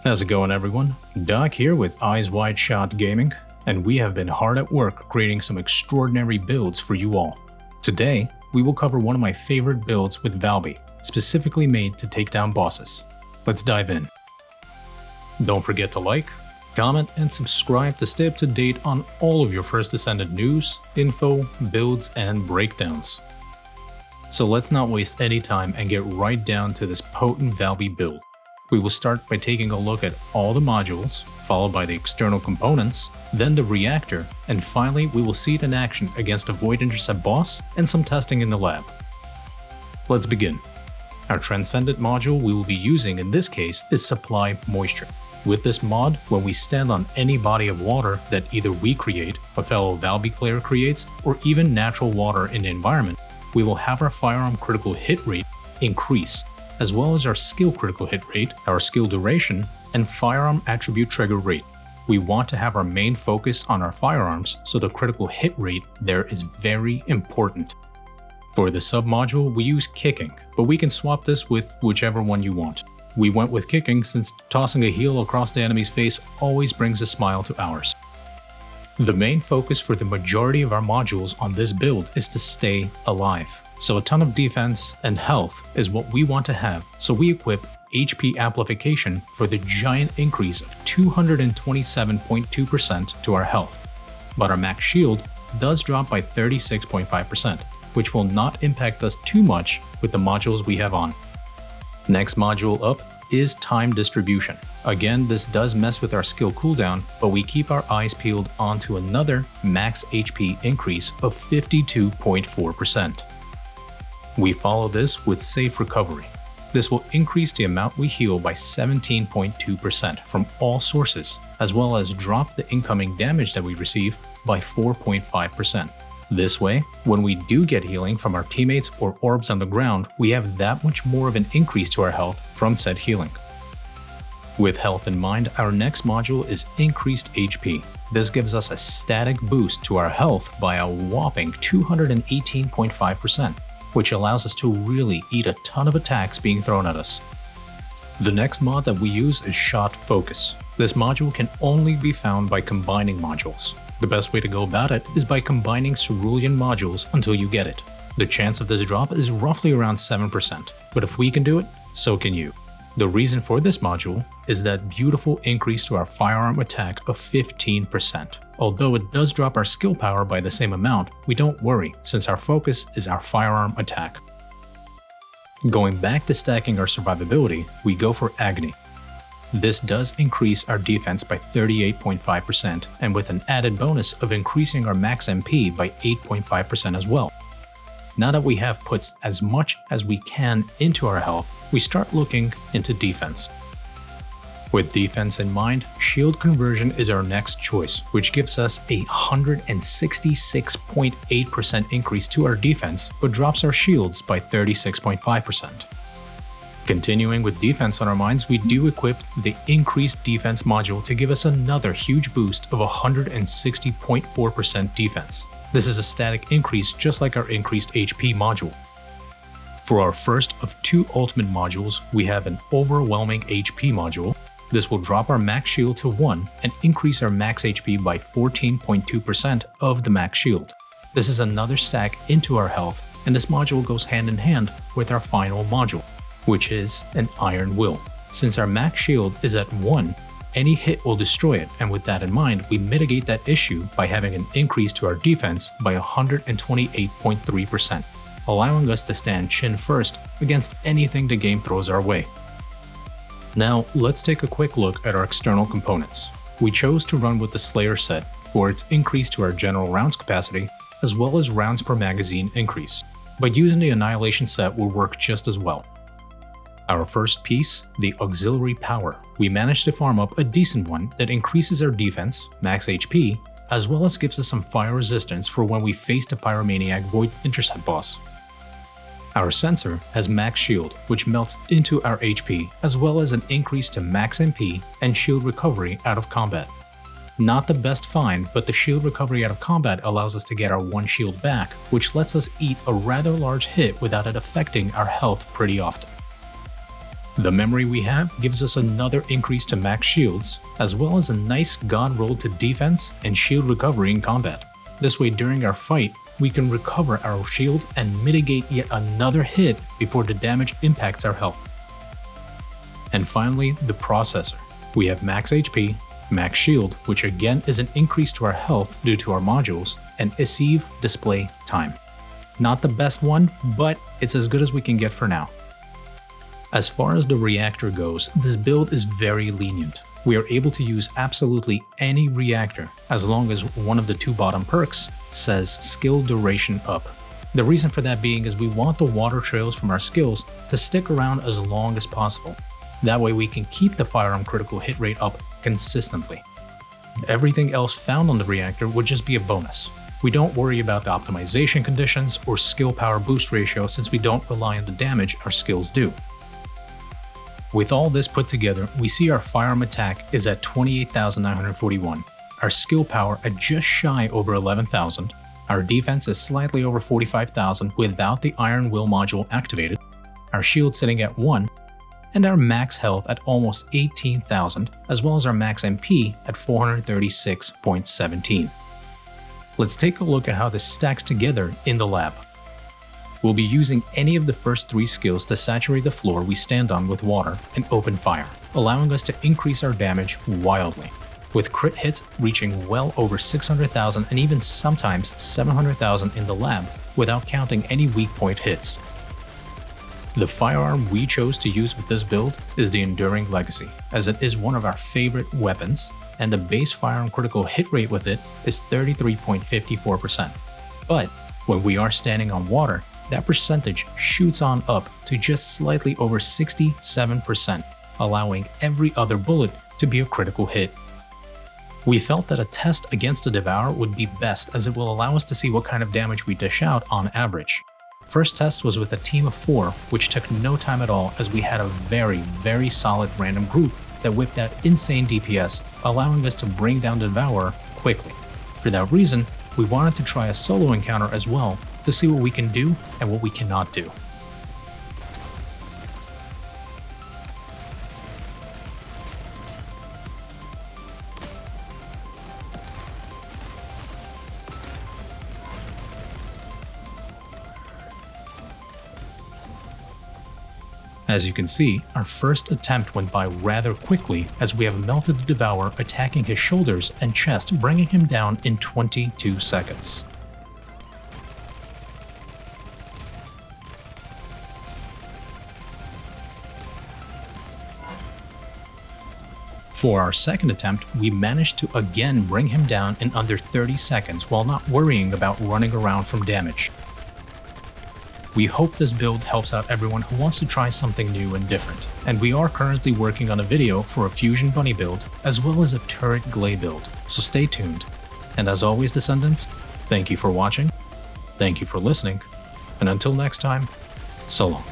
How's it going, everyone? Doc here with Eyes Wide Shot Gaming, and we have been hard at work creating some extraordinary builds for you all. Today, we will cover one of my favorite builds with Valby, specifically made to take down bosses. Let's dive in. Don't forget to like, comment, and subscribe to stay up to date on all of your first Descendant news, info, builds, and breakdowns. So let's not waste any time and get right down to this potent Valby build. We will start by taking a look at all the modules, followed by the external components, then the reactor, and finally we will see it in action against a Void Intercept boss and some testing in the lab. Let's begin. Our Transcendent module we will be using in this case is Supply Moisture. With this mod, when we stand on any body of water that either we create, a fellow Valby player creates, or even natural water in the environment, we will have our firearm critical hit rate increase, as well as our skill critical hit rate, our skill duration, and firearm attribute trigger rate. We want to have our main focus on our firearms, so the critical hit rate there is very important. For the sub-module, we use Kicking, but we can swap this with whichever one you want. We went with Kicking since tossing a heel across the enemy's face always brings a smile to ours. The main focus for the majority of our modules on this build is to stay alive. So a ton of defense and health is what we want to have, so we equip HP amplification for the giant increase of 227.2% to our health. But our max shield does drop by 36.5%, which will not impact us too much with the modules we have on. Next module up is time distribution. Again, this does mess with our skill cooldown, but we keep our eyes peeled onto another max HP increase of 52.4%. We follow this with Safe Recovery. This will increase the amount we heal by 17.2% from all sources, as well as drop the incoming damage that we receive by 4.5%. This way, when we do get healing from our teammates or orbs on the ground, we have that much more of an increase to our health from said healing. With health in mind, our next module is Increased HP. This gives us a static boost to our health by a whopping 218.5%. which allows us to really eat a ton of attacks being thrown at us. The next mod that we use is Shot Focus. This module can only be found by combining modules. The best way to go about it is by combining cerulean modules until you get it. The chance of this drop is roughly around 7%, but if we can do it, so can you. The reason for this module is that beautiful increase to our firearm attack of 15%. Although it does drop our skill power by the same amount, we don't worry since our focus is our firearm attack. Going back to stacking our survivability, we go for Agony. This does increase our defense by 38.5% and with an added bonus of increasing our max MP by 8.5% as well. Now that we have put as much as we can into our health, we start looking into defense. With defense in mind, shield conversion is our next choice, which gives us a 166.8% increase to our defense, but drops our shields by 36.5%. Continuing with defense on our minds, we do equip the Increased Defense module to give us another huge boost of 160.4% defense. This is a static increase just like our Increased HP module. For our first of two ultimate modules, we have an Overwhelming HP module. This will drop our max shield to 1 and increase our max HP by 14.2% of the max shield. This is another stack into our health, and this module goes hand in hand with our final module, which is an Iron Will. Since our max shield is at 1, any hit will destroy it, and with that in mind, we mitigate that issue by having an increase to our defense by 128.3%, allowing us to stand chin first against anything the game throws our way. Now, let's take a quick look at our external components. We chose to run with the Slayer set for its increase to our general rounds capacity, as well as rounds per magazine increase, but using the Annihilation set will work just as well. Our first piece, the Auxiliary Power, we managed to farm up a decent one that increases our defense, max HP, as well as gives us some fire resistance for when we face the Pyromaniac Void Intercept boss. Our sensor has max shield, which melts into our HP, as well as an increase to max MP and shield recovery out of combat. Not the best find, but the shield recovery out of combat allows us to get our one shield back, which lets us eat a rather large hit without it affecting our health pretty often. The memory we have gives us another increase to max shields, as well as a nice god roll to defense and shield recovery in combat. This way, during our fight, we can recover our shield and mitigate yet another hit before the damage impacts our health. And finally, the processor. We have max HP, max shield, which again is an increase to our health due to our modules, and EWSG display time. Not the best one, but it's as good as we can get for now. As far as the reactor goes, this build is very lenient. We are able to use absolutely any reactor as long as one of the two bottom perks says skill duration up. The reason for that being is we want the water trails from our skills to stick around as long as possible. That way we can keep the firearm critical hit rate up consistently. Everything else found on the reactor would just be a bonus. We don't worry about the optimization conditions or skill power boost ratio since we don't rely on the damage our skills do. With all this put together, we see our firearm attack is at 28,941, our skill power at just shy over 11,000, our defense is slightly over 45,000 without the Iron Will module activated, our shield sitting at 1, and our max health at almost 18,000, as well as our max MP at 436.17. Let's take a look at how this stacks together in the lab. We'll be using any of the first 3 skills to saturate the floor we stand on with water and open fire, allowing us to increase our damage wildly, with crit hits reaching well over 600,000 and even sometimes 700,000 in the lab without counting any weak point hits. The firearm we chose to use with this build is the Enduring Legacy, as it is one of our favorite weapons, and the base firearm critical hit rate with it is 33.54%. But when we are standing on water, that percentage shoots on up to just slightly over 67%, allowing every other bullet to be a critical hit. We felt that a test against the Devourer would be best as it will allow us to see what kind of damage we dish out on average. First test was with a team of 4, which took no time at all as we had a very solid random group that whipped out insane DPS, allowing us to bring down the Devourer quickly. For that reason, we wanted to try a solo encounter as well to see what we can do and what we cannot do. As you can see, our first attempt went by rather quickly as we have melted the Devourer, attacking his shoulders and chest, bringing him down in 22 seconds. For our second attempt, we managed to again bring him down in under 30 seconds while not worrying about running around from damage. We hope this build helps out everyone who wants to try something new and different, and we are currently working on a video for a Fusion Bunny build as well as a Turret Glay build, so stay tuned. And as always, Descendants, thank you for watching, thank you for listening, and until next time, so long.